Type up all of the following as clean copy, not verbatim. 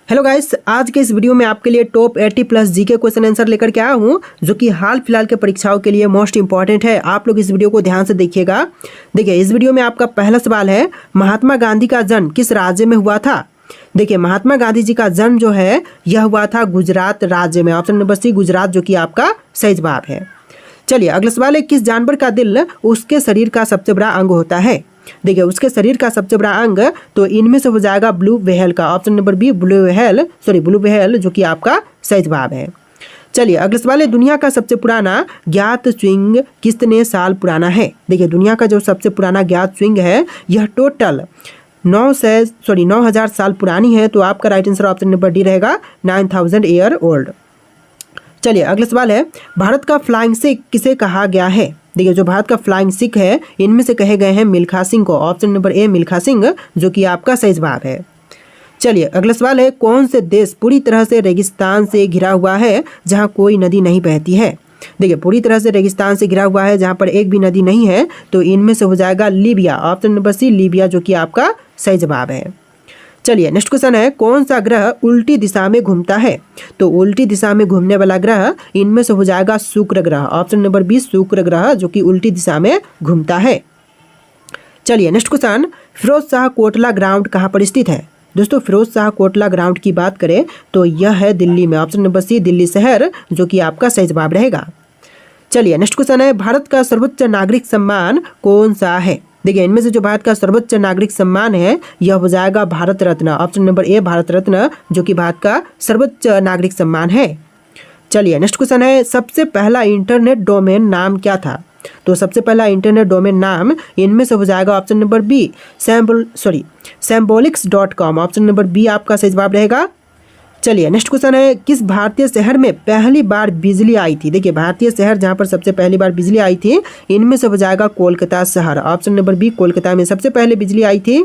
Hello guys, आज के इस वीडियो में आपके लिए top 80 plus GK question answer लेकर के आया हूँ, जो कि हाल फिलहाल के परीक्षाओं के लिए मोस्ट इंपॉर्टेंट है। आप लोग इस वीडियो को ध्यान से देखिएगा। देखिए, इस वीडियो में आपका पहला सवाल है, महात्मा गांधी का जन्म किस राज्य में हुआ था। देखिए, महात्मा गांधी जी का जन्म जो है यह हुआ था गुजरात राज्य में। ऑप्शन नंबर सी गुजरात, जो कि आपका सही जवाब है। चलिए, अगला सवाल है, किस जानवर का दिल उसके शरीर का सबसे बड़ा अंग होता है। देखिए, उसके शरीर का सबसे बड़ा अंग तो इनमें से हो जाएगा ब्लू व्हेल का। Option number B blue whale, जो कि आपका सही जवाब है। चलिए, अगला सवाल है, दुनिया का सबसे पुराना ज्ञात स्विंग कितने साल पुराना है। देखिए, दुनिया का जो सबसे पुराना ज्ञात स्विंग है यह टोटल 9,000 साल पुरानी है। तो आपका right answer option number D रहेगा, 9000 ईयर ओल्ड। चलिए, अगला सवाल है, भारत का फ्लाइंग सिख किसे कहा गया है। देखिए, जो भारत का फ्लाइंग सिख है इनमें से कहे गए हैं मिल्खा सिंह को। ऑप्शन नंबर ए मिल्खा सिंह, जो कि आपका सही जवाब है। चलिए, अगला सवाल है, कौन से देश पूरी तरह से रेगिस्तान से घिरा हुआ है जहां कोई नदी नहीं बहती है। देखिए, पूरी तरह से रेगिस्तान से घिरा हुआ है जहां पर एक भी नदी नहीं है। तो इनमें से हो जाएगा Libya. Option number C Libya, जो कि आपका सही जवाब है। चलिए, नेक्स्ट क्वेश्चन है, कौन सा ग्रह उल्टी दिशा में घूमता है। तो उल्टी दिशा में घूमने वाला ग्रह इनमें से हो जाएगा शुक्र ग्रह। ऑप्शन नंबर बी शुक्र ग्रह, जो कि उल्टी दिशा में घूमता है। चलिए, next question, Firoz Shah Kotla ground कहाँ पर स्थित है। दोस्तों, फिरोज शाह कोटला ग्राउंड की बात करें तो यह है दिल्ली में। ऑप्शन नंबर सी दिल्ली शहर, जो कि आपका सही जवाब रहेगा। चलिए, नेक्स्ट क्वेश्चन है, भारत का सर्वोच्च नागरिक सम्मान कौन सा है। देखिए, इनमें से जो भारत का सर्वोच्च नागरिक सम्मान है यह हो जाएगा भारत रत्न। ऑप्शन नंबर ए भारत रत्न, जो कि भारत का सर्वोच्च नागरिक सम्मान है। चलिए, नेक्स्ट क्वेश्चन है, सबसे पहला इंटरनेट डोमेन नाम क्या था। तो सबसे पहला इंटरनेट डोमेन नाम इनमें से हो जाएगा option number B symbolics.com। Option number B आपका सही जवाब रहेगा। चलिए, नेक्स्ट क्वेश्चन है, किस भारतीय शहर में पहली बार बिजली आई थी। देखिए, भारतीय शहर जहां पर सबसे पहली बार बिजली आई थी इनमें से हो जाएगा कोलकाता शहर। ऑप्शन नंबर बी कोलकाता में सबसे पहले बिजली आई थी।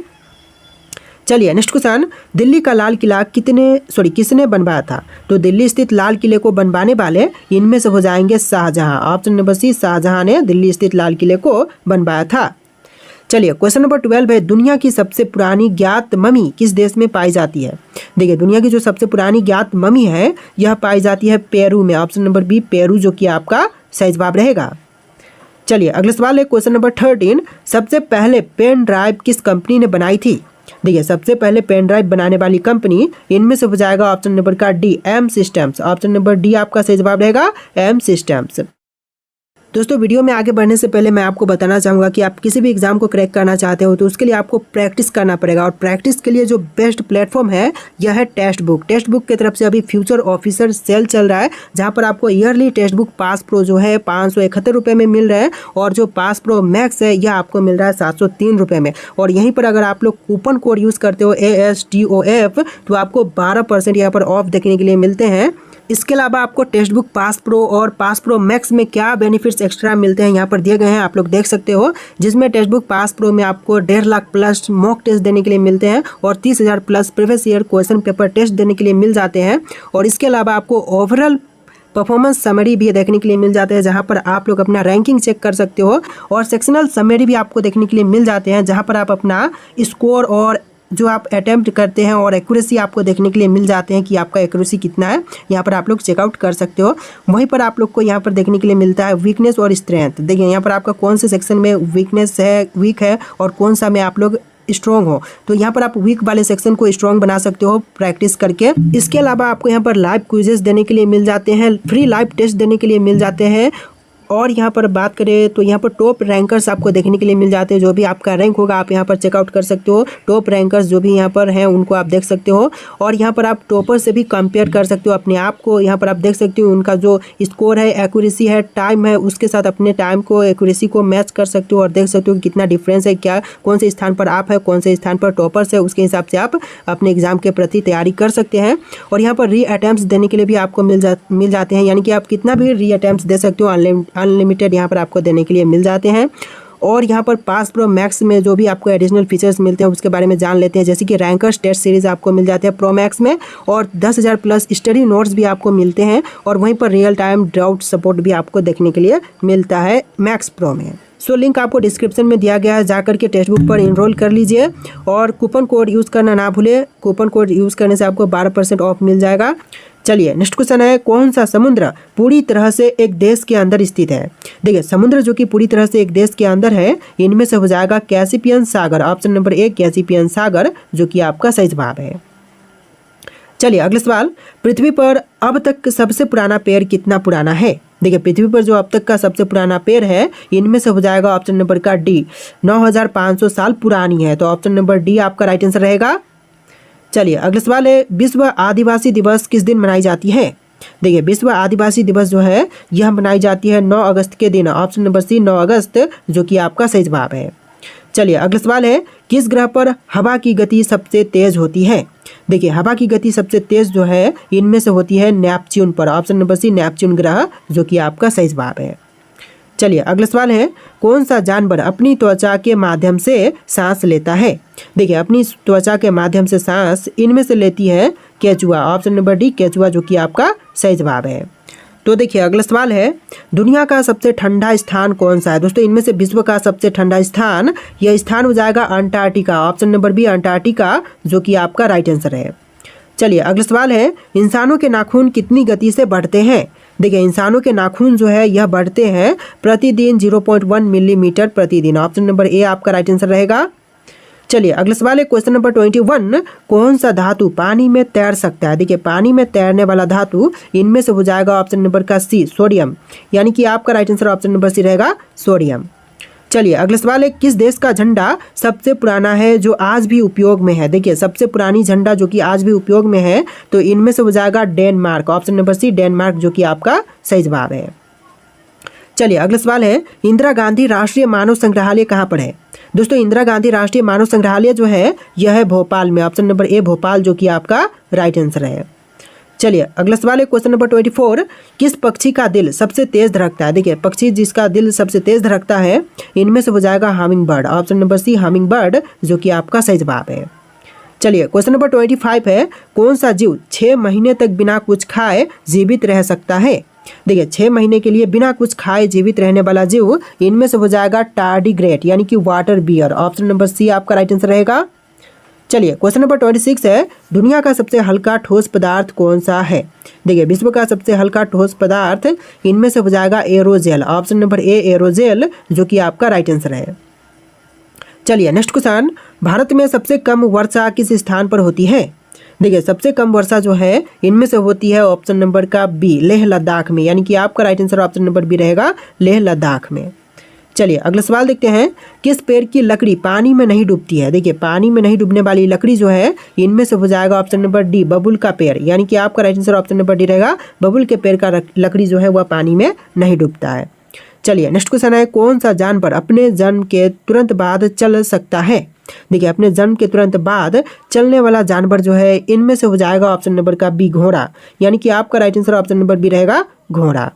चलिए, नेक्स्ट क्वेश्चन, दिल्ली का लाल किला किसने बनवाया था। तो दिल्ली स्थित लाल किले को बनवाने वाले इनमें से हो जाएंगे Shahjahan. Option number C Shahjahan ने दिल्ली स्थित लाल किले को बनवाया था। चलिए, क्वेश्चन नंबर 12 है, दुनिया की सबसे पुरानी ज्ञात ममी किस देश में पाई जाती है। देखिए, दुनिया की जो सबसे पुरानी ज्ञात ममी है यह पाई जाती है पेरू में। ऑप्शन नंबर बी पेरू, जो कि आपका सही जवाब रहेगा। चलिए, अगला सवाल है, क्वेश्चन नंबर 13, सबसे पहले पेन ड्राइव किस कंपनी ने बनाई थी। देखिए, सबसे पहले पेन ड्राइव बनाने वाली कंपनी इनमें से हो जाएगा ऑप्शन नंबर का D M systems. Option number D आपका सही जवाब रहेगा, एम सिस्टम्स। दोस्तों, वीडियो में आगे बढ़ने से पहले मैं आपको बताना चाहूँगा कि आप किसी भी एग्जाम को क्रैक करना चाहते हो तो उसके लिए आपको प्रैक्टिस करना पड़ेगा। और प्रैक्टिस के लिए जो बेस्ट प्लेटफॉर्म है यह है टेक्स्ट बुक। टेक्स्ट बुक की तरफ से अभी फ्यूचर ऑफिसर सेल चल रहा है, जहाँ पर आपको yearly text book pass pro जो है 571 रुपये में मिल रहा है, और जो पास प्रो मैक्स है यह आपको मिल रहा है 703 रुपये में। और यहीं पर अगर आप लोग कूपन कोड यूज़ करते हो ASTOF तो आपको 12% यहाँ पर ऑफ देखने के लिए मिलते हैं। इसके अलावा आपको टेक्स्ट बुक पास प्रो और पास प्रो मैक्स में क्या बेनिफिट्स एक्स्ट्रा मिलते हैं यहाँ पर दिए गए हैं, आप लोग देख सकते हो। जिसमें टेक्स्ट बुक पास प्रो में आपको 1.5 लाख प्लस मॉक टेस्ट देने के लिए मिलते हैं और 30,000 plus previous year question paper test देने के लिए मिल जाते हैं। और इसके अलावा आपको ओवरऑल परफॉर्मेंस समरी भी देखने के लिए मिल जाते हैं, जहाँ पर आप लोग अपना रैंकिंग चेक कर सकते हो। और सेक्शनल समरी भी आपको देखने के लिए मिल जाते हैं, जहाँ पर आप अपना स्कोर और जो आप अटेम्प्ट करते हैं और एक्यूरेसी आपको देखने के लिए मिल जाते हैं कि आपका एक्यूरेसी कितना है। यहाँ पर आप लोग चेकआउट कर सकते हो। वहीं पर आप लोग को यहाँ पर देखने के लिए मिलता है वीकनेस और स्ट्रेंथ। देखिए, यहाँ पर आपका कौन से सेक्शन में वीक है और कौन सा में आप लोग स्ट्रॉन्ग हो। तो यहाँ पर आप वीक वाले सेक्शन को स्ट्रॉन्ग बना सकते हो प्रैक्टिस करके। इसके अलावा आपको यहाँ पर लाइव क्विजेस देने के लिए मिल जाते हैं, फ्री लाइव टेस्ट देने के लिए मिल जाते हैं। और यहाँ पर बात करें तो यहाँ पर टॉप रैंकर्स आपको देखने के लिए मिल जाते हैं। जो भी आपका रैंक होगा आप यहाँ पर चेकआउट कर सकते हो। टॉप रैंकर्स जो भी यहाँ पर हैं उनको आप देख सकते हो। और यहाँ पर आप टॉपर से भी कंपेयर कर सकते हो अपने आप को। यहाँ पर आप देख सकते हो उनका जो स्कोर है, एक्यूरेसी है, टाइम है, उसके साथ अपने टाइम को, एक्यूरेसी को मैच कर सकते हो और देख सकते हो कि कितना डिफरेंस है, क्या कौन से स्थान पर आप है, कौन से स्थान पर टॉपर्स है। उसके हिसाब से आप अपने एग्जाम के प्रति तैयारी कर सकते हैं। और यहाँ पर री अटैम्प्ट्स देने के लिए भी आपको मिल जाते हैं, यानी कि आप कितना भी री अटैम्प्ट्स दे सकते हो, अनलिमिटेड यहाँ पर आपको देने के लिए मिल जाते हैं। और यहाँ पर पास प्रो मैक्स में जो भी आपको एडिशनल फीचर्स मिलते हैं उसके बारे में जान लेते हैं। जैसे कि रैंकर्स टेस्ट सीरीज आपको मिल जाते हैं प्रो मैक्स में, और 10,000 प्लस स्टडी नोट्स भी आपको मिलते हैं। और वहीं पर रियल टाइम डाउट सपोर्ट भी आपको देखने के लिए मिलता है मैक्स प्रो में। सो लिंक आपको डिस्क्रिप्शन में दिया गया है, जाकर के टेक्स्ट बुक पर इनरोल कर लीजिए और कूपन कोड यूज़ करना ना भूलें। कूपन कोड यूज़ करने से आपको 12% ऑफ मिल जाएगा। चलिए नेक्स्ट क्वेश्चन है, कौन सा समुद्र पूरी तरह से एक देश के अंदर स्थित है? देखिए समुद्र जो कि पूरी तरह से एक देश के अंदर है, इनमें से हो जाएगा कैस्पियन सागर। ऑप्शन नंबर ए कैस्पियन सागर जो कि आपका सही जवाब है। चलिए अगला सवाल, पृथ्वी पर अब तक सबसे पुराना पेड़ कितना पुराना है? देखिए पृथ्वी पर जो अब तक का सबसे पुराना पेड़ है, इनमें से हो जाएगा ऑप्शन नंबर का डी 9500 साल पुरानी है। तो ऑप्शन नंबर डी आपका राइट आंसर रहेगा। चलिए अगला सवाल है, विश्व आदिवासी दिवस किस दिन मनाई जाती है? देखिए विश्व आदिवासी दिवस जो है यह मनाई जाती है 9 अगस्त के दिन। ऑप्शन नंबर सी 9 अगस्त जो कि आपका सही जवाब है। चलिए अगला सवाल है, किस ग्रह पर हवा की गति सबसे तेज होती है? देखिए हवा की गति सबसे तेज जो है इनमें से होती है नेपच्यून पर। ऑप्शन नंबर सी नेपच्यून ग्रह जो कि आपका सही जवाब है। चलिए अगला सवाल है, कौन सा जानवर अपनी त्वचा के माध्यम से सांस लेता है? देखिए अपनी त्वचा के माध्यम से सांस इनमें से लेती है केचुआ। ऑप्शन नंबर डी केचुआ जो कि आपका सही जवाब है। तो देखिए अगला सवाल है, दुनिया का सबसे ठंडा स्थान कौन सा है? दोस्तों इनमें से विश्व का सबसे ठंडा स्थान, यह स्थान हो जाएगा Antarctica. Option number B Antarctica जो कि आपका राइट आंसर है। चलिए अगला सवाल है, इंसानों के नाखून कितनी गति से बढ़ते हैं? देखिए इंसानों के नाखून जो है यह बढ़ते हैं प्रतिदिन 0.1 मिलीमीटर प्रतिदिन। ऑप्शन नंबर ए आपका राइट आंसर रहेगा। चलिए अगला सवाल है, क्वेश्चन नंबर 21, कौन सा धातु पानी में तैर सकता है? देखिए पानी में तैरने वाला धातु इनमें से हो जाएगा ऑप्शन नंबर का सी सोडियम, यानी कि आपका right answer option number C रहेगा सोडियम। चलिए अगला सवाल है, किस देश का झंडा सबसे पुराना है जो आज भी उपयोग में है? देखिए सबसे पुरानी झंडा जो कि आज भी उपयोग में है, तो इनमें से हो जाएगा Denmark. Option number C Denmark जो कि आपका सही जवाब है। चलिए अगला सवाल है, इंदिरा गांधी राष्ट्रीय मानव संग्रहालय कहाँ पर है? दोस्तों इंदिरा गांधी राष्ट्रीय मानव संग्रहालय जो है यह है भोपाल में। ऑप्शन नंबर ए भोपाल जो कि आपका राइट आंसर है। चलिए अगला सवाल है, क्वेश्चन नंबर 24, किस पक्षी का दिल सबसे तेज धड़कता है? देखिए पक्षी जिसका दिल सबसे तेज धड़कता है इनमें से हो जाएगा humming bird. Option number C humming bird जो कि आपका सही जवाब है। चलिए क्वेश्चन नंबर 25 है, कौन सा जीव 6 महीने तक बिना कुछ खाए जीवित रह सकता है? देखिए 6 महीने के लिए बिना कुछ खाए जीवित रहने वाला जीव इनमें से हो जाएगा टार्डिग्रेट यानी कि water bear. Option number C आपका राइट आंसर रहेगा। चलिए क्वेश्चन नंबर 26 है, दुनिया का सबसे हल्का ठोस पदार्थ कौन सा है? देखिए विश्व का सबसे हल्का ठोस पदार्थ इनमें से हो जाएगा एरोजेल। ऑप्शन नंबर ए एरोजेल जो कि आपका राइट आंसर है। चलिए नेक्स्ट क्वेश्चन, भारत में सबसे कम वर्षा किस स्थान पर होती है? देखिए सबसे कम वर्षा जो है इनमें से होती है ऑप्शन नंबर का बी लेह लद्दाख में, यानी कि आपका right answer option number B रहेगा लेह लद्दाख में। चलिए अगला सवाल देखते हैं, किस पेड़ की लकड़ी पानी में नहीं डूबती है? देखिए पानी में नहीं डूबने वाली लकड़ी जो है इनमें से हो जाएगा ऑप्शन नंबर डी बबुल का पेड़, यानी कि आपका right answer option number D रहेगा। बबुल के पेड़ का लकड़ी जो है वह पानी में नहीं डूबता है। चलिए नेक्स्ट क्वेश्चन है, कौन सा जानवर अपने जन्म के तुरंत बाद चल सकता है? देखिए अपने जन्म के तुरंत बाद चलने वाला जानवर जो है इनमें से हो जाएगा ऑप्शन नंबर का बी घोड़ा, यानी कि आपका right answer option number B रहेगा घोड़ा।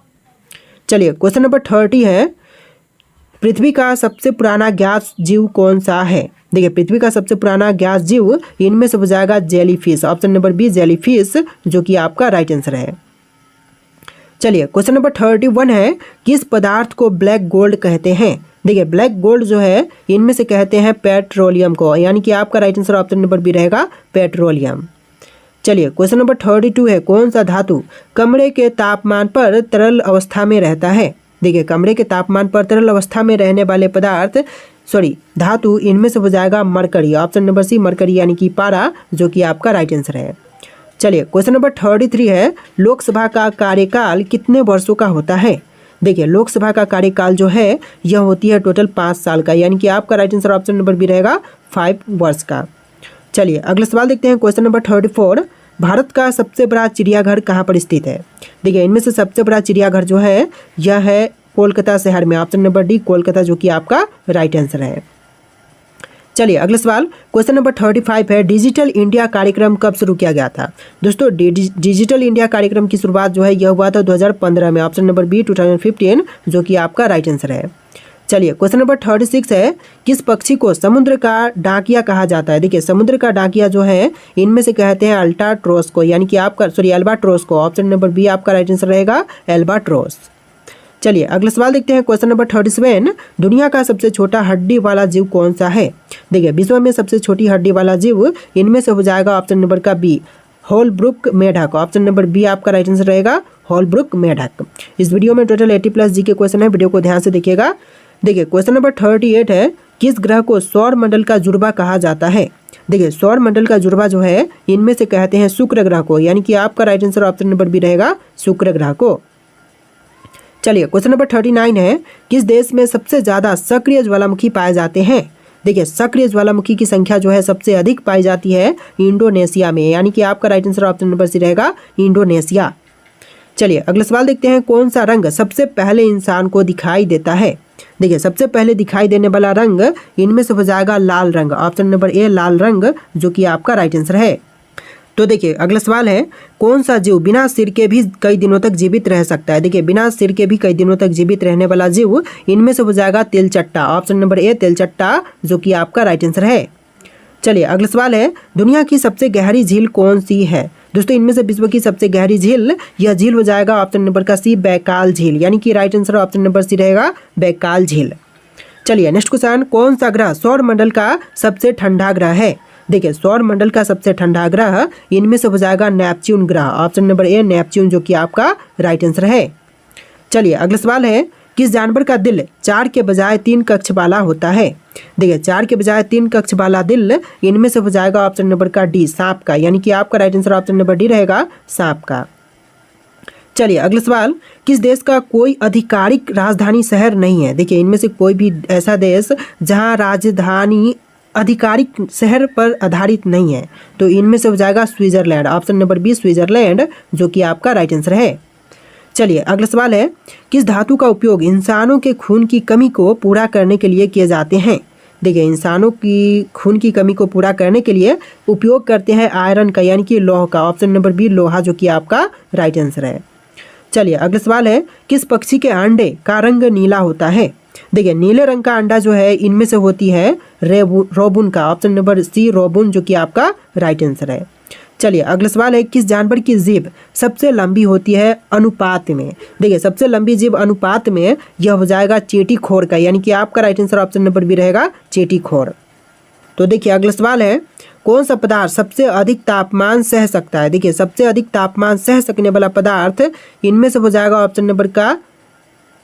चलिए क्वेश्चन नंबर 30 है, पृथ्वी का सबसे पुराना गैस जीव कौन सा है? देखिए पृथ्वी का सबसे पुराना गैस जीव इनमें से हो जाएगा jellyfish. Option number B jellyfish जो कि आपका राइट आंसर है। चलिए क्वेश्चन नंबर 31 है, किस पदार्थ को ब्लैक गोल्ड कहते हैं? देखिए ब्लैक गोल्ड जो है इनमें से कहते हैं पेट्रोलियम को, यानी कि आपका right answer option number B रहेगा पेट्रोलियम। चलिए क्वेश्चन नंबर 32 है, कौन सा धातु कमरे के तापमान पर तरल अवस्था में रहता है? देखिए कमरे के तापमान पर तरल अवस्था में रहने वाले धातु इनमें से हो जाएगा mercury. Option number C mercury यानी कि पारा जो कि आपका राइट आंसर है। चलिए क्वेश्चन नंबर 33 है, लोकसभा का कार्यकाल कितने वर्षों का होता है? देखिए लोकसभा का कार्यकाल जो है यह होती है टोटल 5 साल का, यानी कि आपका right answer option number B रहेगा 5 वर्ष का। चलिए अगला सवाल देखते हैं, क्वेश्चन नंबर 34, भारत का सबसे बड़ा चिड़ियाघर कहाँ पर स्थित है? देखिए इनमें से सबसे बड़ा चिड़ियाघर जो है यह है कोलकाता शहर में। ऑप्शन नंबर डी कोलकाता जो कि आपका राइट आंसर है। चलिए अगला सवाल, क्वेश्चन नंबर 35 है, डिजिटल इंडिया कार्यक्रम कब शुरू किया गया था? दोस्तों डिजिटल इंडिया कार्यक्रम की शुरुआत जो है यह हुआ था 2015 में। ऑप्शन नंबर बी 2015 जो कि आपका राइट आंसर है। चलिए क्वेश्चन नंबर 36 है, किस पक्षी को समुद्र का डाकिया कहा जाता है? देखिए समुद्र का डाकिया जो है इनमें से कहते हैं अल्बाट्रोस को, यानी कि आपका एल्बाट्रोस को। ऑप्शन नंबर बी आपका राइट आंसर रहेगा एल्बाट्रोस। चलिए अगला सवाल देखते हैं। क्वेश्चन नंबर 37, दुनिया का सबसे छोटा हड्डी वाला जीव कौन सा है? देखिए विश्व में सबसे छोटी हड्डी वाला जीव इनमें से हो जाएगा ऑप्शन नंबर का बी, होलब्रुक मेढक। ऑप्शन नंबर बी आपका राइट आंसर रहेगा, होलब्रुक मेढक। इस वीडियो में टोटल 80+ जी के क्वेश्चन है, वीडियो को ध्यान से देखिएगा। देखिए क्वेश्चन नंबर 38 है, किस ग्रह को सौर मंडल का जुड़वा कहा जाता है? देखिए सौर मंडल का जुड़वा जो है इनमें से कहते हैं शुक्र ग्रह को, यानी कि आपका right answer option number B रहेगा, शुक्र ग्रह को। चलिए क्वेश्चन नंबर 39 है, किस देश में सबसे ज़्यादा सक्रिय ज्वालामुखी पाए जाते हैं? देखिए सक्रिय ज्वालामुखी की संख्या जो है सबसे अधिक पाई जाती है इंडोनेशिया में, यानी कि आपका right answer option number C रहेगा, इंडोनेशिया। चलिए अगला सवाल देखते हैं। कौन सा रंग सबसे पहले इंसान को दिखाई देता है? देखिए सबसे पहले दिखाई देने वाला रंग इनमें से हो जाएगा लाल रंग। ऑप्शन नंबर ए लाल रंग, जो कि आपका राइट आंसर है। तो देखिए अगला सवाल है, कौन सा जीव बिना सिर के भी कई दिनों तक जीवित रह सकता है? देखिए बिना सिर के भी कई दिनों तक जीवित रहने वाला जीव इनमें से हो जाएगा तिलचट्टा। ऑप्शन नंबर ए तिलचट्टा, जो कि आपका राइट आंसर है। चलिए अगला सवाल है, दुनिया की सबसे गहरी झील कौन सी है? दोस्तों इनमें से विश्व की सबसे गहरी झील, यह झील हो जाएगा ऑप्शन नंबर का सी, बैकाल झील, यानी कि right answer option number C रहेगा, बैकाल झील। चलिए नेक्स्ट क्वेश्चन, कौन सा ग्रह सौर मंडल का सबसे ठंडा ग्रह है? देखिए सौर मंडल का सबसे ठंडा ग्रह इनमें से हो जाएगा नेपच्यून ग्रह। ऑप्शन नंबर ए नेपच्यून, जो कि आपका राइट आंसर है। चलिए अगला सवाल है, किस जानवर का दिल 4 के बजाय 3 कक्ष वाला होता है? देखिए 4 के बजाय 3 कक्ष वाला दिल इनमें से हो जाएगा ऑप्शन नंबर का डी, सांप का, यानी कि आपका right answer option number D रहेगा, सांप का। चलिए अगला सवाल, किस देश का कोई आधिकारिक राजधानी शहर नहीं है? देखिए इनमें से कोई भी ऐसा देश जहां राजधानी आधिकारिक शहर पर आधारित नहीं है, तो इनमें से हो जाएगा Switzerland. Option number B Switzerland, जो कि आपका राइट आंसर है। चलिए अगला सवाल है, किस धातु का उपयोग इंसानों के खून की कमी को पूरा करने के लिए किए जाते हैं? देखिए इंसानों की खून की कमी को पूरा करने के लिए उपयोग करते हैं आयरन का, यानी कि लोह का। ऑप्शन नंबर बी लोहा, जो कि आपका राइट आंसर है। चलिए अगला सवाल है, किस पक्षी के अंडे का रंग नीला होता है? देखिए नीले रंग का अंडा जो है इनमें से होती है रोबून का। ऑप्शन नंबर सी रोबून, जो कि आपका राइट आंसर है। चलिए अगला सवाल है, किस जानवर की जीभ सबसे लंबी होती है अनुपात में? देखिए सबसे लंबी जीभ अनुपात में यह हो जाएगा चेटीखोर का, यानी कि आपका right answer option number B रहेगा, चेटीखोर। तो देखिए अगला सवाल है, कौन सा पदार्थ सबसे अधिक तापमान सह सकता है? देखिए सबसे अधिक तापमान सह सकने वाला पदार्थ इनमें से हो जाएगा ऑप्शन नंबर का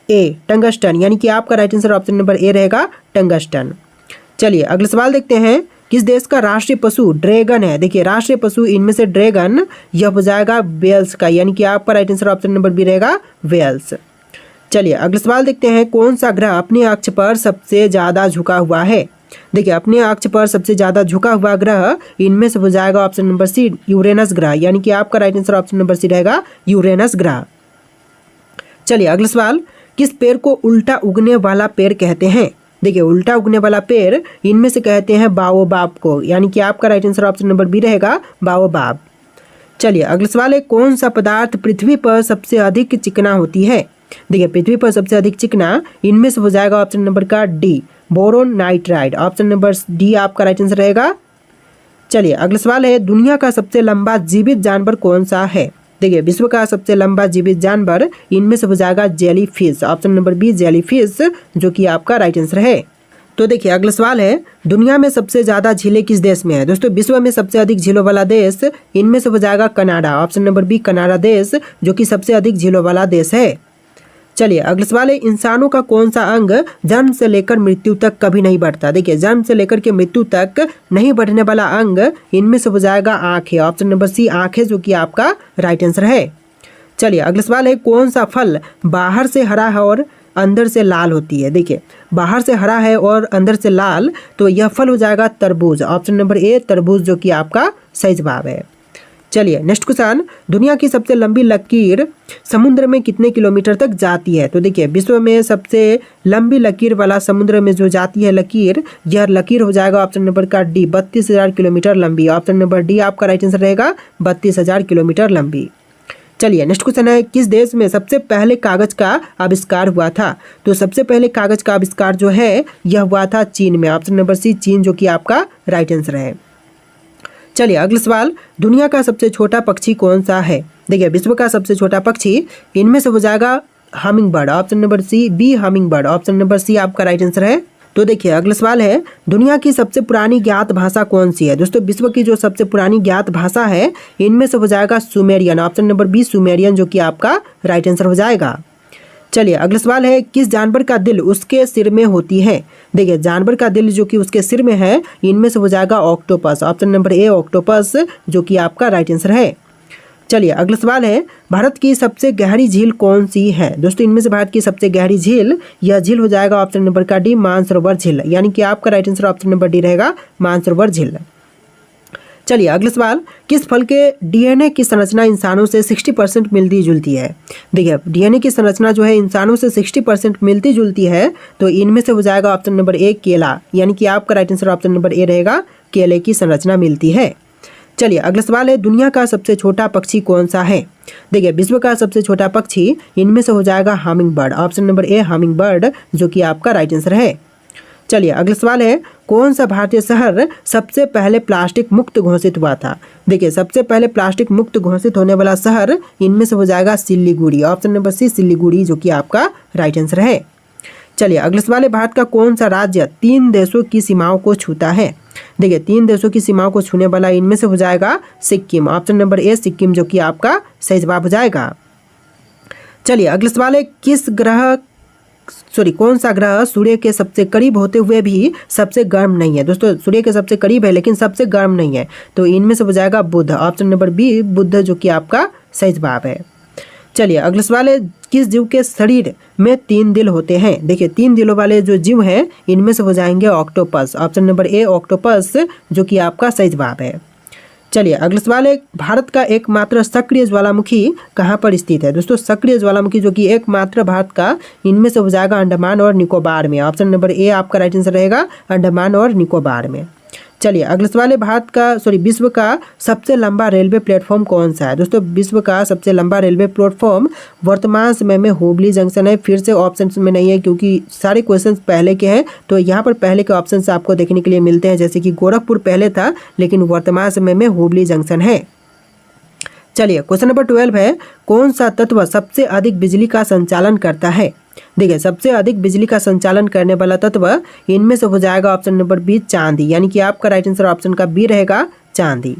ए टंगस्टन, यानी कि आपका राइट आंसर ऑप्शन नंबर ए रहेगा, टंगस्टन। चलिए अगला सवाल देखते हैं, किस देश का राष्ट्रीय पशु ड्रैगन है? देखिए राष्ट्रीय पशु इनमें से ड्रैगन यह हो जाएगा वेल्स का, यानी कि आपका right answer option number B रहेगा, वेल्स। चलिए अगला सवाल देखते हैं, कौन सा ग्रह अपने अक्ष पर सबसे ज़्यादा झुका हुआ है? देखिए अपने अक्ष पर सबसे ज़्यादा झुका हुआ ग्रह इनमें से हो जाएगा ऑप्शन नंबर सी, यूरेनस ग्रह, यानी कि आपका right answer option number C रहेगा, यूरेनस ग्रह। चलिए अगला सवाल, किस पेड़ को उल्टा उगने वाला पेड़ कहते हैं? देखिए उल्टा उगने वाला पेड़ इनमें से कहते हैं बाओबाब को, यानी कि आपका right answer option number B रहेगा, बाओबाब। चलिए अगला सवाल है, कौन सा पदार्थ पृथ्वी पर सबसे अधिक चिकना होती है? देखिए पृथ्वी पर सबसे अधिक चिकना इनमें से हो जाएगा ऑप्शन नंबर का D, boron nitride. Option number D आपका राइट आंसर रहेगा। चलिए अगला सवाल है, दुनिया का सबसे लंबा जीवित जानवर कौन सा है? देखिए विश्व का सबसे लंबा जीवित जानवर इनमें से हो जाएगा jelly fish. Option number B jelly fish, जो कि आपका राइट आंसर है। तो देखिए अगला सवाल है, दुनिया में सबसे ज़्यादा झीलें किस देश में है? दोस्तों विश्व में सबसे अधिक झीलों वाला देश इनमें से हो जाएगा Canada. Option number B Canada देश, जो कि सबसे अधिक झीलों वाला देश है। चलिए अगला सवाल है, इंसानों का कौन सा अंग जन्म से लेकर मृत्यु तक कभी नहीं बढ़ता? देखिए जन्म से लेकर के मृत्यु तक नहीं बढ़ने वाला अंग इनमें से हो जाएगा आँखें। ऑप्शन नंबर सी आँखें, जो कि आपका राइट आंसर है। चलिए अगला सवाल है, कौन सा फल बाहर से हरा है और अंदर से लाल होती है? देखिए बाहर से हरा है और अंदर से लाल, तो यह फल हो जाएगा तरबूज। ऑप्शन नंबर ए तरबूज, जो कि आपका सही जवाब है। चलिए नेक्स्ट क्वेश्चन, दुनिया की सबसे लंबी लकीर समुद्र में कितने किलोमीटर तक जाती है? तो देखिए विश्व में सबसे लंबी लकीर वाला समुद्र में जो जाती है लकीर, यह लकीर हो जाएगा ऑप्शन नंबर का डी, 32,000 किलोमीटर लंबी। ऑप्शन नंबर डी आपका राइट आंसर रहेगा, 32,000 किलोमीटर लंबी। चलिए नेक्स्ट क्वेश्चन है, किस देश में सबसे पहले कागज का आविष्कार हुआ था? तो सबसे पहले कागज का आविष्कार जो है यह हुआ था चीन में। ऑप्शन नंबर सी चीन, जो कि आपका राइट आंसर है। चलिए अगला सवाल, दुनिया का सबसे छोटा पक्षी कौन सा है? देखिए विश्व का सबसे छोटा पक्षी इनमें से हो जाएगा humming bird, option number C B humming bird, option number C आपका राइट आंसर है। तो देखिए अगला सवाल है, दुनिया की सबसे पुरानी ज्ञात भाषा कौन सी है? दोस्तों विश्व की जो सबसे पुरानी ज्ञात भाषा है इनमें से हो जाएगा Sumerian, option number B Sumerian, जो कि आपका राइट आंसर हो जाएगा। चलिए अगला सवाल है, किस जानवर का दिल उसके सिर में होती है? देखिए जानवर का दिल जो कि उसके सिर में है इनमें से हो जाएगा ऑक्टोपस, ऑप्शन नंबर ए ऑक्टोपस, जो कि आपका राइट आंसर है। चलिए अगला सवाल है, भारत की सबसे गहरी झील कौन सी है? दोस्तों इनमें से भारत की सबसे गहरी झील, यह झील हो जाएगा ऑप्शन नंबर का डी मानसरोवर झील, यानी कि आपका right answer option number D रहेगा मानसरोवर झील। चलिए अगला सवाल, किस फल के डीएनए की संरचना इंसानों से 60% मिलती जुलती है? देखिए डीएनए की संरचना जो है इंसानों से 60% मिलती जुलती है, तो इनमें से हो जाएगा ऑप्शन नंबर ए केला, यानी कि आपका राइट आंसर ऑप्शन नंबर ए रहेगा, केले की संरचना मिलती है। चलिए अगला सवाल है, दुनिया का सबसे छोटा पक्षी कौन सा है? देखिए विश्व का सबसे छोटा पक्षी इनमें से हो जाएगा हमिंग बर्ड, ऑप्शन नंबर ए हमिंग बर्ड, जो कि आपका राइट आंसर है। चलिए अगला सवाल है, कौन सा भारतीय शहर सबसे पहले प्लास्टिक मुक्त घोषित हुआ था? देखिए सबसे पहले प्लास्टिक मुक्त घोषित होने वाला शहर इनमें से हो जाएगा Siliguri, option number C Siliguri, जो कि आपका राइट आंसर है। चलिए अगला सवाल है, भारत का कौन सा राज्य 3 देशों की सीमाओं को छूता है? देखिए 3 देशों की सीमाओं को छूने वाला इनमें से हो जाएगा सिक्किम, ऑप्शन नंबर ए सिक्किम, जो कि आपका सही जवाब हो जाएगा। चलिए अगला सवाल है, कौन सा ग्रह सूर्य के सबसे करीब होते हुए भी सबसे गर्म नहीं है? दोस्तों सूर्य के सबसे करीब है लेकिन सबसे गर्म नहीं है, तो इनमें से हो जाएगा बुध, ऑप्शन नंबर बी बुध, जो कि आपका सही जवाब है। चलिए अगला सवाल है, किस जीव के शरीर में 3 दिल होते हैं? देखिए 3 दिलों वाले जो जीव हैं इनमें से हो जाएंगे ऑक्टोपस, ऑप्शन नंबर ए ऑक्टोपस, जो कि आपका सही जवाब है। चलिए अगला सवाल है, भारत का एकमात्र सक्रिय ज्वालामुखी कहाँ पर स्थित है? दोस्तों सक्रिय ज्वालामुखी जो कि एकमात्र भारत का इनमें से हो जाएगा अंडमान और निकोबार में, ऑप्शन नंबर ए आपका राइट आंसर रहेगा, अंडमान और निकोबार में। चलिए अगला सवाल है, विश्व का सबसे लंबा रेलवे प्लेटफॉर्म कौन सा है? दोस्तों विश्व का सबसे लंबा रेलवे प्लेटफॉर्म वर्तमान समय में हुबली जंक्शन है। फिर से ऑप्शन में नहीं है क्योंकि सारे क्वेश्चंस पहले के हैं, तो यहाँ पर पहले के ऑप्शंस आपको देखने के लिए मिलते हैं, जैसे कि गोरखपुर पहले था लेकिन वर्तमान समय में हुबली जंक्शन है। चलिए क्वेश्चन नंबर 12 है, कौन सा तत्व सबसे अधिक बिजली का संचालन करता है? देखिए सबसे अधिक बिजली का संचालन करने वाला तत्व इनमें से हो जाएगा ऑप्शन नंबर बी चांदी, यानी कि आपका राइट आंसर ऑप्शन का बी रहेगा चांदी।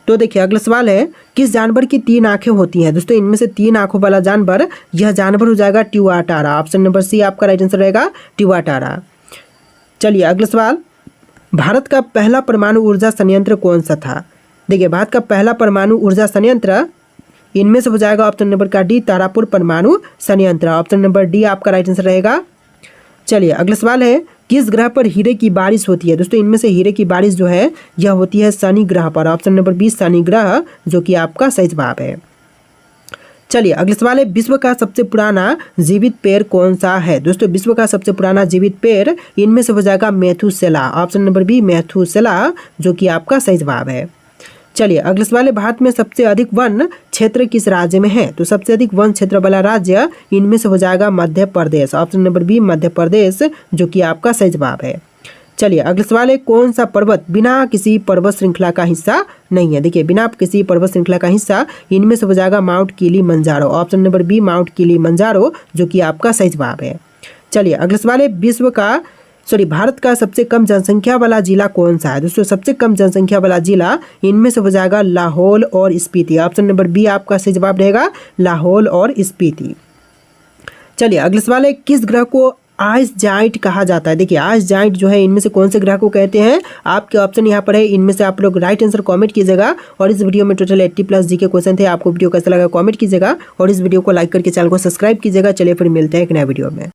तो देखिए अगला सवाल है, किस जानवर की 3 आंखें होती हैं? दोस्तों इनमें से 3 आंखों वाला जानवर, यह जानवर हो जाएगा ट्यूआटारा, ऑप्शन नंबर सी आपका राइट आंसर रहेगा ट्यूआटारा। चलिए अगला सवाल, भारत का पहला परमाणु ऊर्जा संयंत्र कौन सा था? देखिए भारत का पहला परमाणु ऊर्जा संयंत्र इनमें से हो जाएगा ऑप्शन नंबर का डी तारापुर परमाणु संयंत्र, ऑप्शन नंबर डी आपका राइट आंसर रहेगा। चलिए अगला सवाल है, किस ग्रह पर हीरे की बारिश होती है? दोस्तों इनमें से हीरे की बारिश जो है यह होती है शनि ग्रह पर, ऑप्शन नंबर बी शनि ग्रह, जो कि आपका सही जवाब है। चलिए अगला सवाल है, विश्व का सबसे पुराना जीवित पेड़ कौन सा है? दोस्तों विश्व का सबसे पुराना जीवित पेड़ इनमें से हो जाएगा Methuselah, option number B Methuselah, जो कि आपका सही जवाब है। चलिए अगला सवाल है, भारत में सबसे अधिक वन क्षेत्र किस राज्य में है? तो सबसे अधिक वन क्षेत्र वाला राज्य इनमें से हो जाएगा Madhya Pradesh, option number B Madhya Pradesh, जो कि आपका सही जवाब है। चलिए अगला सवाल है, कौन सा पर्वत बिना किसी पर्वत श्रृंखला का हिस्सा नहीं है? देखिए बिना किसी पर्वत श्रृंखला का हिस्सा इनमें से हो जाएगा Mount Kilimanjaro, option number B Mount Kilimanjaro, जो कि आपका सही जवाब है। चलिए अगला सवाल है, भारत का सबसे कम जनसंख्या वाला जिला कौन सा है? दोस्तों सबसे कम जनसंख्या वाला जिला इनमें से हो जाएगा लाहौल और स्पीति, ऑप्शन नंबर बी आपका सही जवाब रहेगा लाहौल और स्पीति। चलिए अगला सवाल है, किस ग्रह को आइस जाइंट कहा जाता है? देखिए आइस जाइंट जो है इनमें से कौन से ग्रह को कहते हैं? आपके ऑप्शन यहाँ पर है, इनमें से आप लोग राइट आंसर कमेंट कीजिएगा। और इस वीडियो में टोटल 80+ जी के क्वेश्चन थे। आपको वीडियो कैसा लगा कमेंट कीजिएगा और इस वीडियो को लाइक करके चैनल को सब्सक्राइब कीजिएगा। चलिए फिर मिलते हैं एक नया वीडियो में।